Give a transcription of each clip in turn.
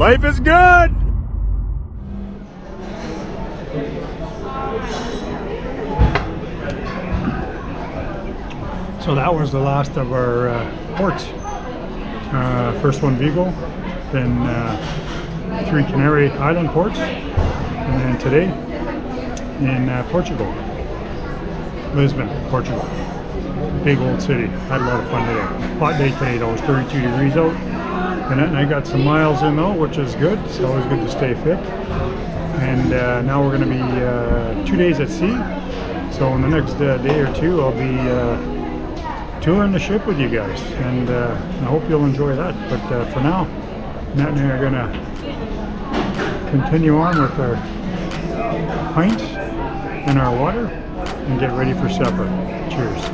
Life is good! So that was the last of our ports. First one Vigo, then 3 Canary Island ports, and then today in Portugal, Lisbon, Portugal. Big old city. Had a lot of fun today. Hot day today though, it was 32 degrees out. And I got some miles in though, which is good. It's always good to stay fit. And now we're going to be 2 days at sea. So in the next day or two, I'll be touring the ship with you guys, and I hope you'll enjoy that. But for now, Matt and I are going to continue on with our pint and our water and get ready for supper. Cheers.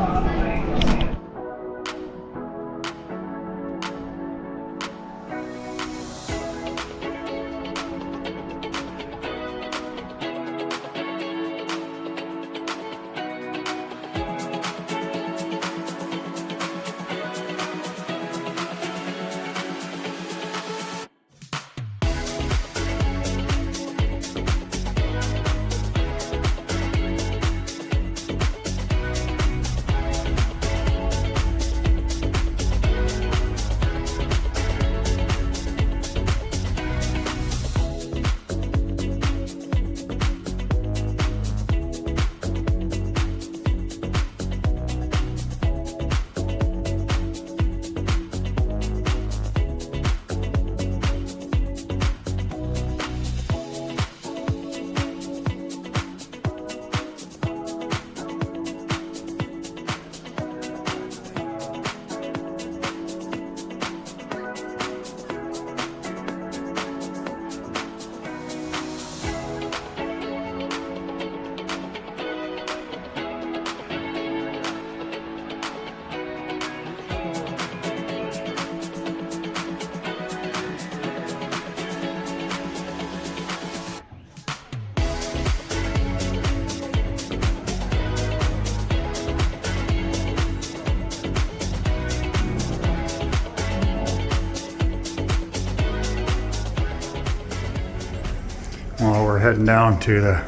Well, we're heading down to the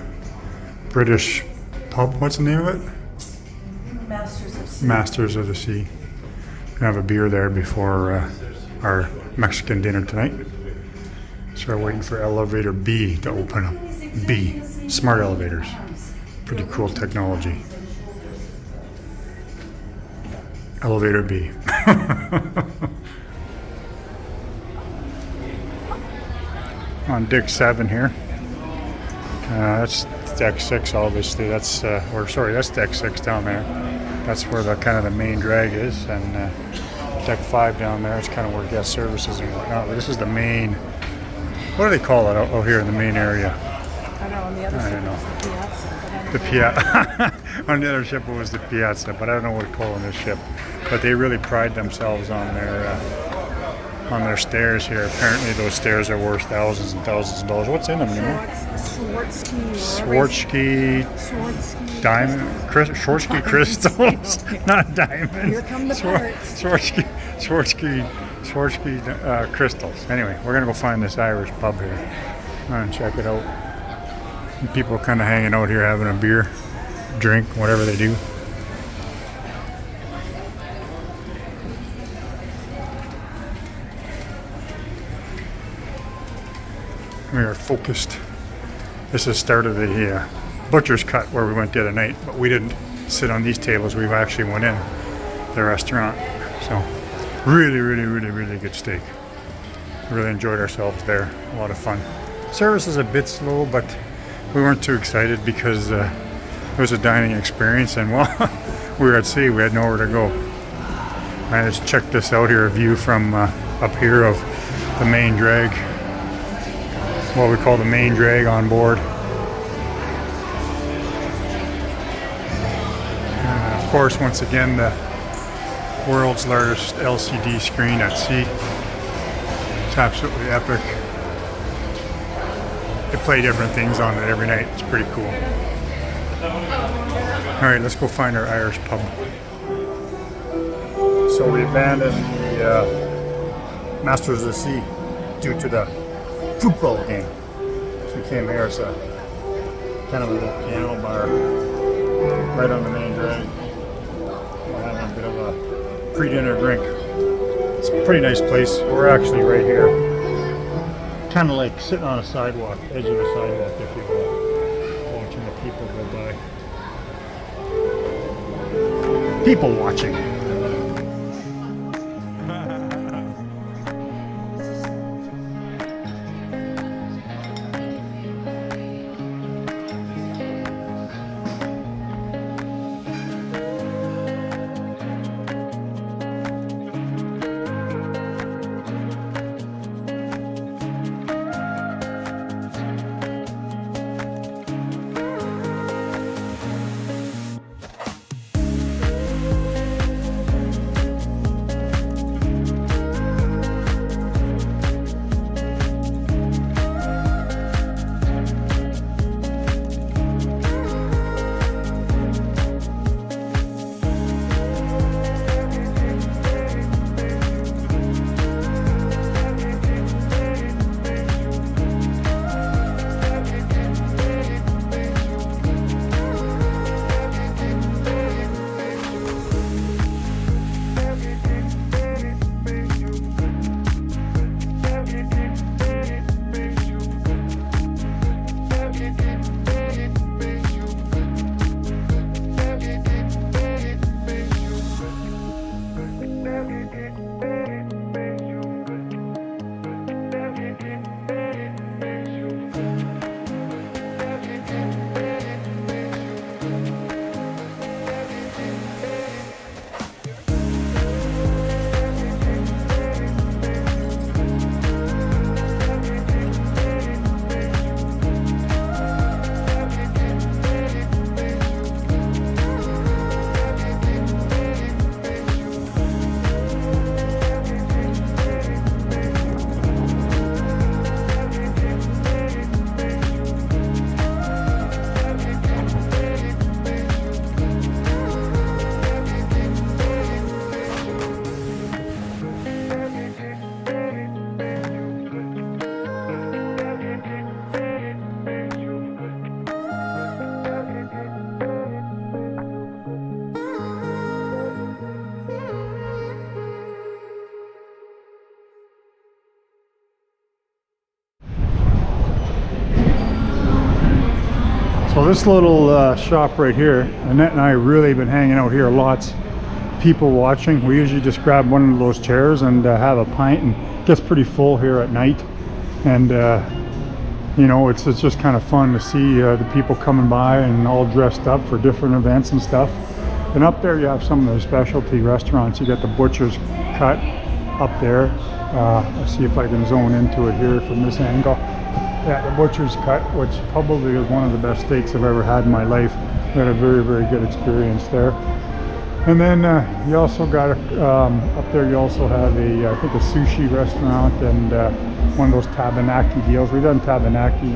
British pub. What's the name of it? Masters of Sea. Masters of the Sea. Gonna have a beer there before our Mexican dinner tonight. So we're waiting for elevator B to open up. B. Smart elevators. Pretty cool technology. Elevator B. On deck 7 here. That's deck 6, obviously. That's that's deck 6 down there. That's where the kind of the main drag is, and deck 5 down there. It's kind of where guest services and whatnot. But this is the main. What do they call it out here in the main area? I know on the other ship was the Piazza. On the other ship it was the Piazza, but I don't know what to call on this ship. But they really pride themselves on their stairs here. Apparently those stairs are worth thousands and thousands of dollars. What's in them, you know? Swarovski diamond, Swarovski crystals, not diamonds. Here come the parts. Swarovski crystals. Anyway, we're gonna go find this Irish pub here and check it out. People kind of hanging out here, having a beer, drink, whatever they do. We are focused. This is the start of the butcher's cut where we went the other night, but we didn't sit on these tables. We actually went in the restaurant. So really, really, really, really good steak. Really enjoyed ourselves there. A lot of fun. Service is a bit slow, but we weren't too excited because it was a dining experience, and well, we were at sea. We had nowhere to go. I just checked this out here, a view from up here of the main drag. What we call the main drag on board. Of course, once again, the world's largest LCD screen at sea. It's absolutely epic. They play different things on it every night. It's pretty cool. Alright, let's go find our Irish pub. So we abandoned the Masters of the Sea due to the football game. So we came here. It's a kind of a little piano bar right on the main drag. We're having a bit of a pre-dinner drink. It's a pretty nice place. We're actually right here, kind of like sitting on a sidewalk, edge of a sidewalk, if you will, watching the people go by. People watching. So this little shop right here, Annette and I really been hanging out here. Lots people watching. We usually just grab one of those chairs and have a pint, and it gets pretty full here at night. And you know, it's just kind of fun to see the people coming by and all dressed up for different events and stuff. And up there you have some of the specialty restaurants. You got the Butcher's Cut up there. Let's see if I can zone into it here from this angle. Yeah, the Butcher's Cut, which probably is one of the best steaks I've ever had in my life. We had a very, very good experience there. And then you also got up there. You also have I think a sushi restaurant and one of those tabanaki deals. We done tabanaki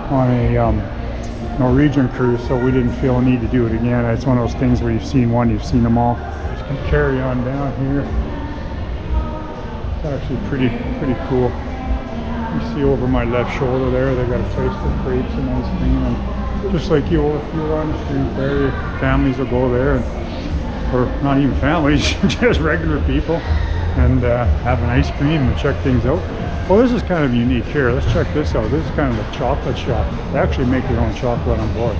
on a Norwegian cruise, so we didn't feel a need to do it again. It's one of those things where you've seen one, you've seen them all. Just gonna carry on down here. It's actually pretty cool. You see over my left shoulder there, they got a place for crepes and ice cream, and just like you, if you're on the street there, families will go there, or not even families, just regular people, and have an ice cream and check things out. Well, this is kind of unique here. Let's check this out. This is kind of a chocolate shop. They actually make their own chocolate on board.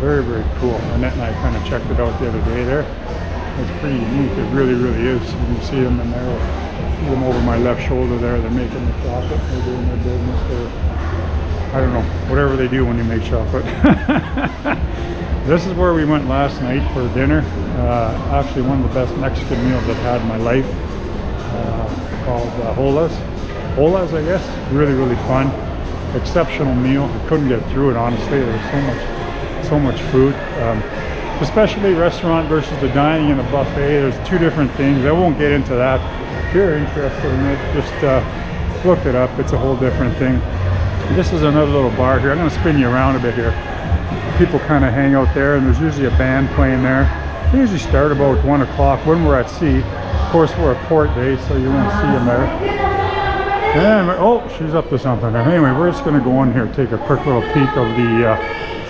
Very, very cool. Annette and I kind of checked it out the other day there. It's pretty unique. It really, really is. You can see them in there. See them over my left shoulder there. They're making the chocolate. They're doing their business. I don't know, whatever they do when you make chocolate. This is where we went last night for dinner. Actually, one of the best Mexican meals I've had in my life. Called Hola's, I guess. Really, really fun. Exceptional meal. I couldn't get through it, honestly. There's so much food. Especially restaurant versus the dining and the buffet. There's two different things. I won't get into that. If you're interested in it, just look it up. It's a whole different thing. This is another little bar here. I'm going to spin you around a bit here. People kind of hang out there, and there's usually a band playing there. They usually start about 1 o'clock when we're at sea. Of course, we're at port day, so you won't see them there. And oh, she's up to something. Anyway, we're just going to go in here, take a quick little peek of the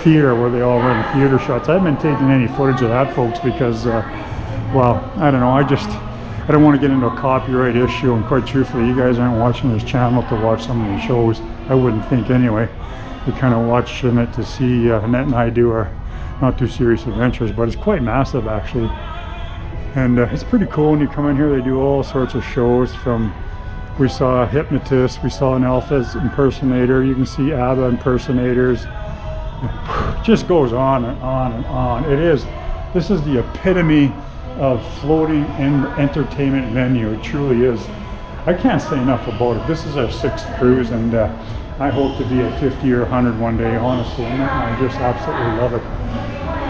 theater where they all run theater shots. I haven't been taking any footage of that, folks, because, well, I don't know. I don't want to get into a copyright issue, and quite truthfully, you guys aren't watching this channel to watch some of these shows. I wouldn't think anyway. You're kind of watching it to see Annette and I do our not too serious adventures, but it's quite massive actually. And it's pretty cool when you come in here. They do all sorts of shows. We saw a hypnotist, we saw an Elvis impersonator, you can see ABBA impersonators. It just goes on and on and on. This is the epitome of floating entertainment venue. It truly is. I can't say enough about it. This is our 6th cruise, and I hope to be at 50 or 100 one day, honestly. And I just absolutely love it.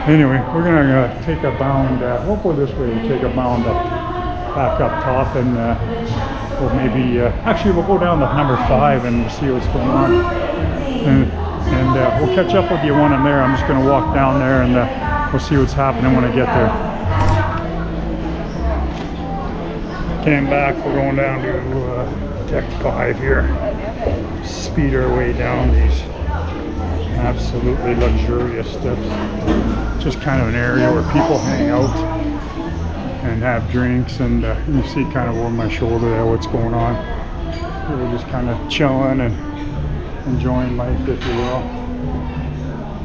Anyway, we're gonna take a bound, we'll go this way and take a bound back up top, and we'll maybe, actually we'll go down to number 5 and see what's going on. And we'll catch up with you when I'm there. I'm just gonna walk down there and we'll see what's happening when I get there. Came back, we're going down to deck 5 here. Speed our way down these absolutely luxurious steps. Just kind of an area where people hang out and have drinks, and you see kind of over my shoulder there what's going on. We're just kind of chilling and enjoying life, if you will.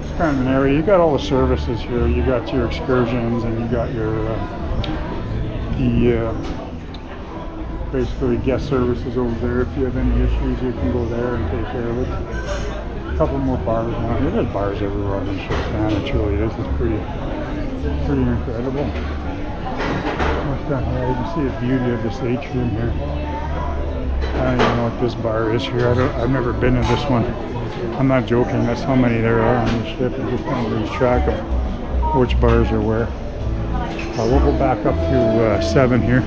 It's kind of an area, you got all the services here. You got your excursions, and you got your basically guest services over there. If you have any issues, you can go there and take care of it. A couple more bars now. There's bars everywhere on this ship, man. It truly is. It's pretty incredible. What's down here? You can see the beauty of this atrium here. I don't even know what this bar is here. I've never been in this one. I'm not joking. That's how many there are on this ship. I just don't lose track of which bars are where. We'll go back up to 7 here.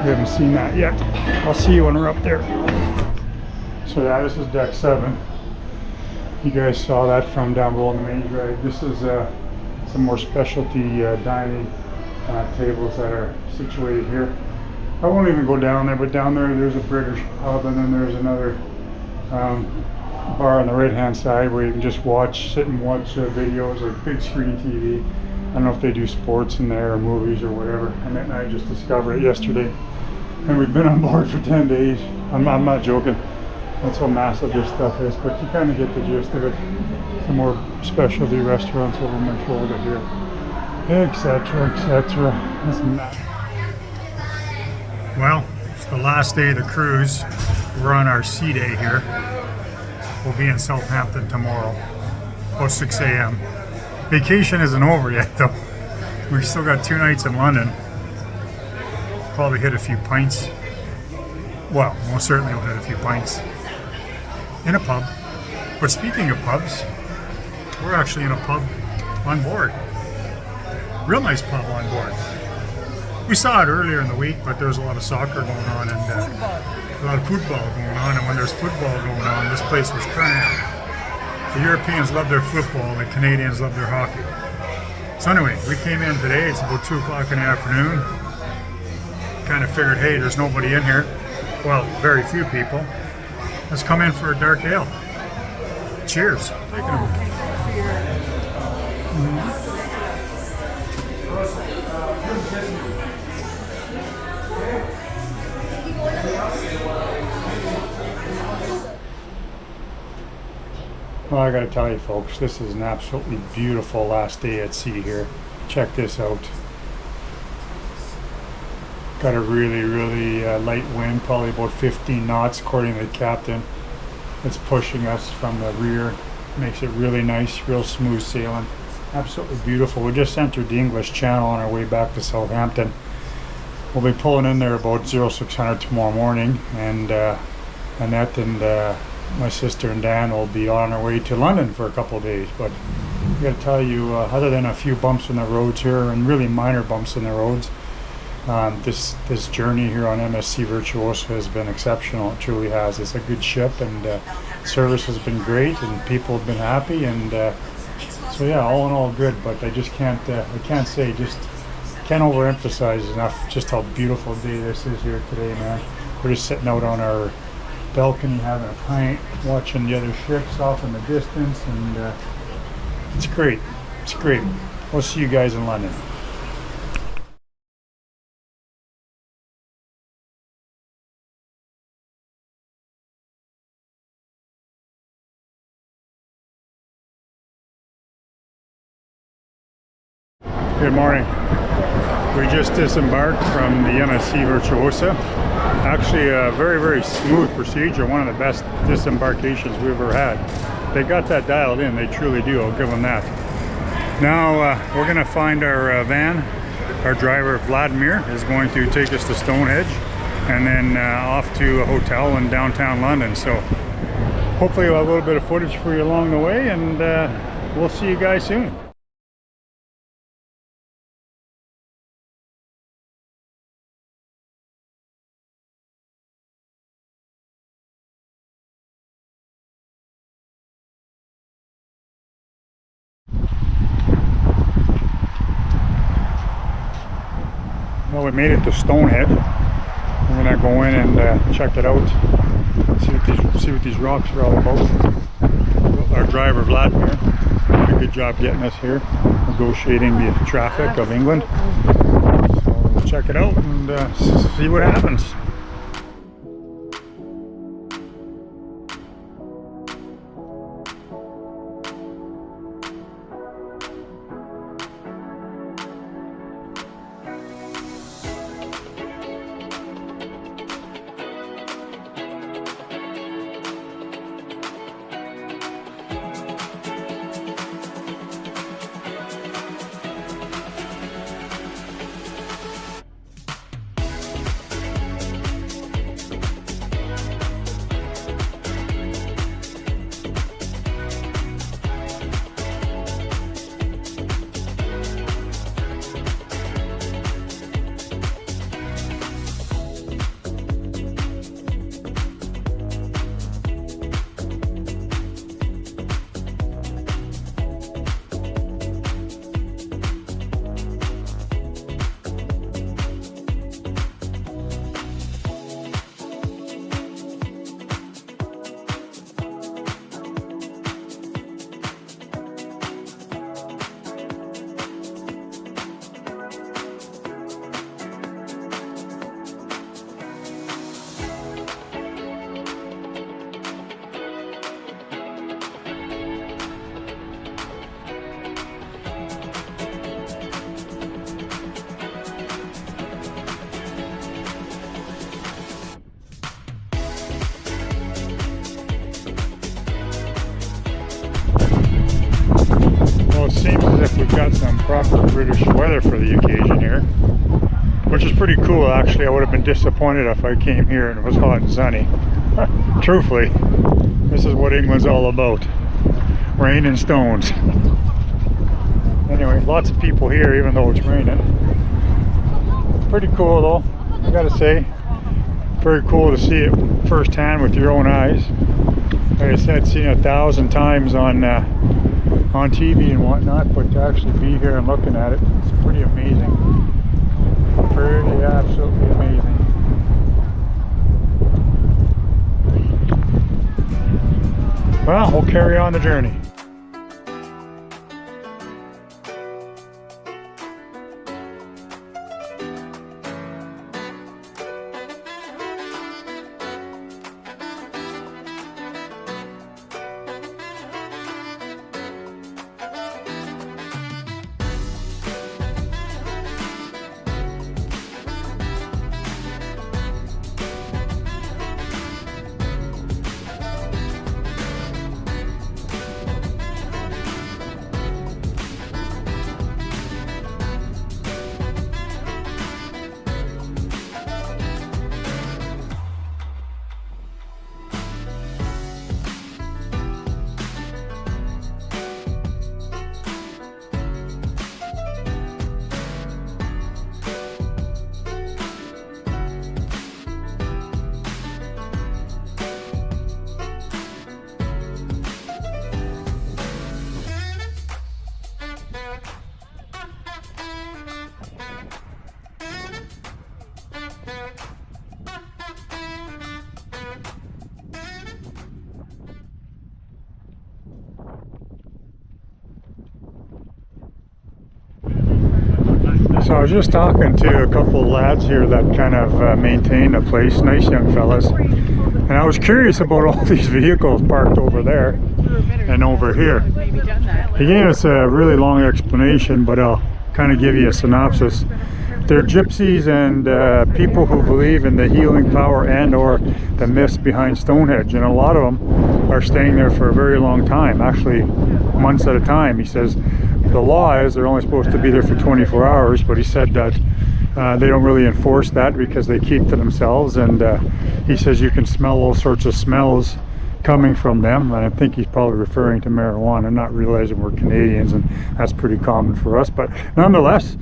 We haven't seen that yet. I'll see you when we're up there. So yeah, this is deck 7. You guys saw that from down below in the main drag. This is some more specialty dining tables that are situated here. I won't even go down there, but down there's a British pub, and then there's another bar on the right hand side where you can just sit and watch videos, like big screen TV. I don't know if they do sports in there or movies or whatever. Annette and I just discovered it yesterday, and we've been on board for 10 days. I'm not joking. That's how massive this stuff is, but you kind of get the gist of it. Some more specialty restaurants over my shoulder here, etc., etc. Well, it's the last day of the cruise. We're on our sea day here. We'll be in Southampton tomorrow, about 6 a.m. Vacation isn't over yet, though. We've still got 2 nights in London. Probably hit a few pints. Well, most certainly we'll hit a few pints in a pub. But speaking of pubs, we're actually in a pub on board. Real nice pub on board. We saw it earlier in the week, but there was a lot of soccer going on and a lot of football going on. And when there's football going on, this place was crammed. The Europeans love their football, the Canadians love their hockey. So anyway, we came in today, it's about 2 o'clock in the afternoon. Kind of figured, hey, there's nobody in here. Well, very few people. Let's come in for a dark ale. Cheers. Take it away. Well, I gotta tell you folks, this is an absolutely beautiful last day at sea here. Check this out. Got a really light wind, probably about 15 knots according to the captain. It's pushing us from the rear. Makes it really nice, real smooth sailing. Absolutely beautiful. We just entered the English Channel on our way back to Southampton. We'll be pulling in there about 0600 tomorrow morning, and Annette and my sister and Dan will be on our way to London for a couple of days. But I gotta tell you, other than a few bumps in the roads here, and really minor bumps in the roads, this journey here on MSC Virtuoso has been exceptional. It truly has. It's a good ship, and service has been great, and people have been happy, and so yeah, all in all good. But I just can't overemphasize enough just how beautiful a day this is here today, man. We're just sitting out on our balcony having a pint, watching the other ships off in the distance, and it's great. It's great. We'll see you guys in London. Good morning. We just disembarked from the MSC Virtuosa. Actually a very, very smooth procedure, one of the best disembarkations we've ever had. They got that dialed in, they truly do, I'll give them that. Now we're going to find our van. Our driver Vladimir is going to take us to Stonehenge and then off to a hotel in downtown London. So hopefully we'll have a little bit of footage for you along the way, and we'll see you guys soon. Well, we made it to Stonehenge. We're gonna go in and check it out. See what these rocks are all about. Our driver Vladimir did a good job getting us here, negotiating the traffic of England. So we'll check it out and see what happens. Well, it seems as if we've got some proper British weather for the occasion here, which is pretty cool actually. I would have been disappointed if I came here and it was hot and sunny. Truthfully, this is what England's all about. Rain and stones. Anyway, lots of people here even though it's raining. Pretty cool though, I gotta say. Very cool to see it firsthand with your own eyes. Like I said, seen it 1,000 times on TV and whatnot, but to actually be here and looking at it, it's pretty amazing. Pretty absolutely amazing. Well, we'll carry on the journey. So I was just talking to a couple of lads here that kind of maintain the place, nice young fellas, and I was curious about all these vehicles parked over there and over here. He gave us a really long explanation, but I'll kind of give you a synopsis. They're gypsies and people who believe in the healing power and or the myths behind Stonehenge, and a lot of them are staying there for a very long time, actually months at a time. He says the law is they're only supposed to be there for 24 hours, but he said that they don't really enforce that because they keep to themselves, and he says you can smell all sorts of smells coming from them, and I think he's probably referring to marijuana, not realizing we're Canadians and that's pretty common for us, but nonetheless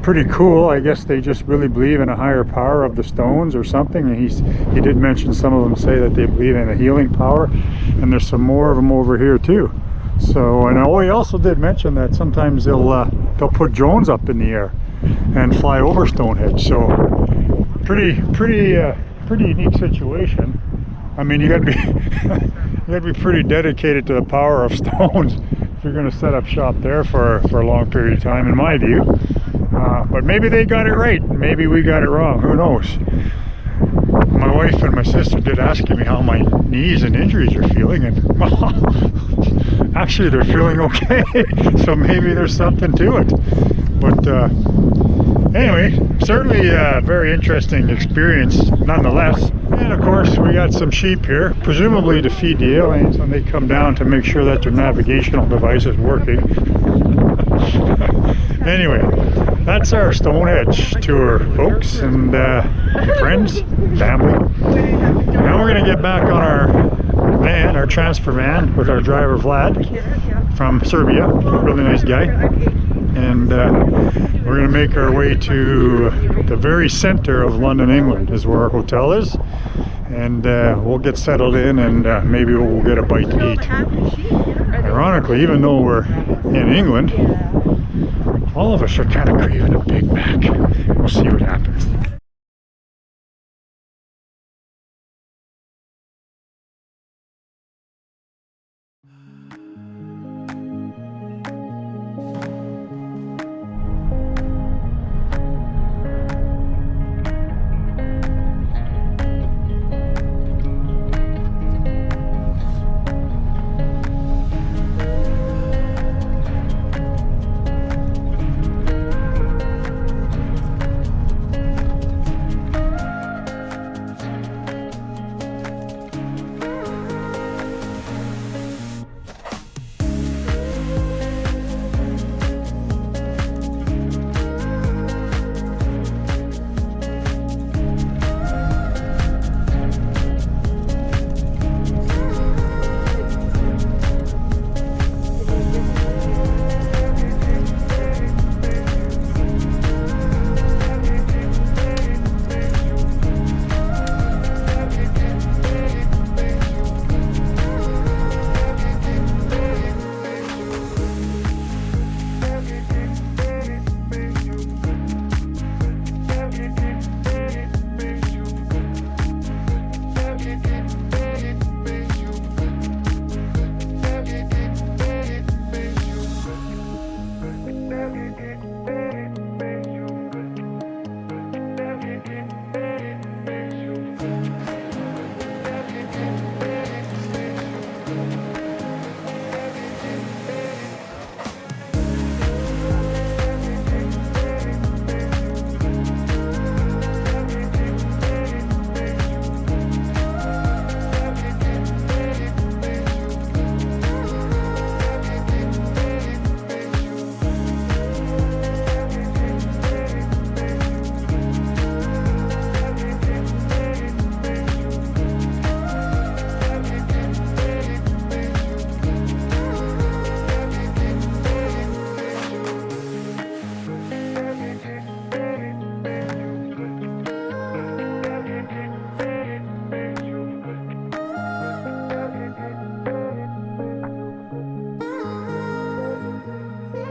pretty cool. I guess they just really believe in a higher power of the stones or something, and he did mention some of them say that they believe in a healing power, and there's some more of them over here too. So, and he also did mention that sometimes they'll put drones up in the air and fly over Stonehenge. So pretty unique situation. I mean, you gotta be pretty dedicated to the power of stones if you're going to set up shop there for a long period of time, in my view. But maybe they got it right, maybe we got it wrong, who knows. My wife and my sister did ask me how my knees and injuries are feeling, and actually they're feeling okay. So maybe there's something to it. But anyway, certainly a very interesting experience nonetheless. And of course we got some sheep here, presumably to feed the aliens when they come down, to make sure that their navigational device is working. Anyway, that's our Stonehenge tour, folks, and friends, family. Now we're going to get back on our van, our transfer van, with our driver Vlad from Serbia, really nice guy. And we're going to make our way to the very center of London, England, is where our hotel is. And we'll get settled in, and maybe we'll get a bite to eat. Ironically, even though we're in England, all of us are kind of craving a Big Mac. We'll see what happens.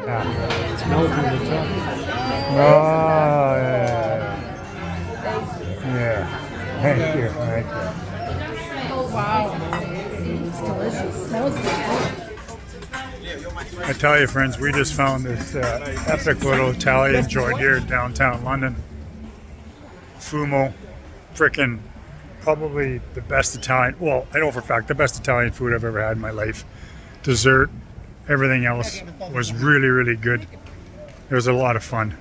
It's melting the top. Oh, yeah. Yeah. Thank you. Thank you. Oh, wow. It's delicious. Smells good. I tell you, friends, we just found this epic little Italian joint here in downtown London. Fumo, frickin' probably the best Italian, well, I know for a fact, the best Italian food I've ever had in my life. Dessert, everything else was really, really good. It was a lot of fun.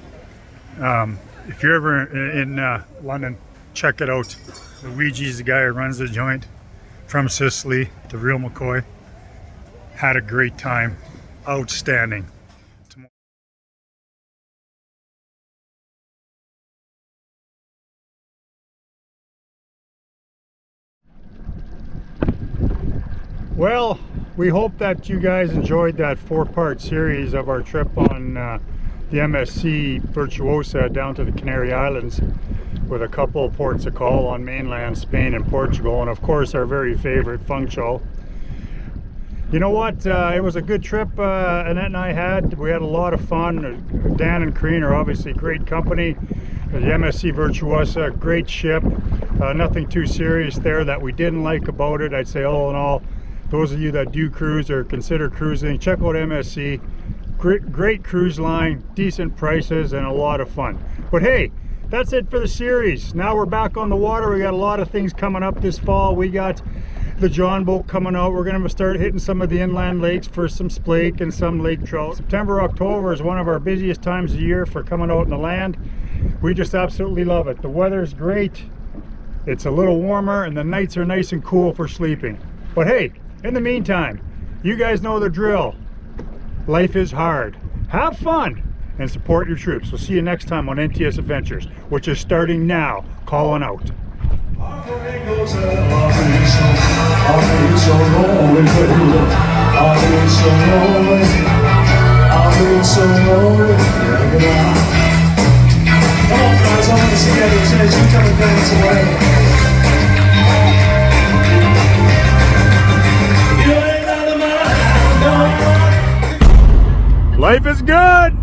If you're ever in London, check it out. Luigi's the guy who runs the joint from Sicily, the real McCoy. Had a great time. Outstanding. Well, we hope that you guys enjoyed that 4-part series of our trip on the MSC Virtuosa down to the Canary Islands, with a couple of ports of call on mainland Spain and Portugal, and of course our very favorite Funchal. You know what, it was a good trip Annette and I had. We had a lot of fun. Dan and Crean are obviously great company. The MSC Virtuosa, great ship. Nothing too serious there that we didn't like about it. I'd say all in all, those of you that do cruise or consider cruising, check out MSC. Great cruise line, decent prices, and a lot of fun. But hey, that's it for the series. Now we're back on the water. We got a lot of things coming up this fall. We got the John boat coming out. We're going to start hitting some of the inland lakes for some splake and some lake trout. September, October is one of our busiest times of year for coming out on the land. We just absolutely love it. The weather's great. It's a little warmer and the nights are nice and cool for sleeping. But hey, in the meantime, you guys know the drill. Life is hard. Have fun and support your troops. We'll see you next time on NTS Adventures, which is starting now. Calling out. Life is good.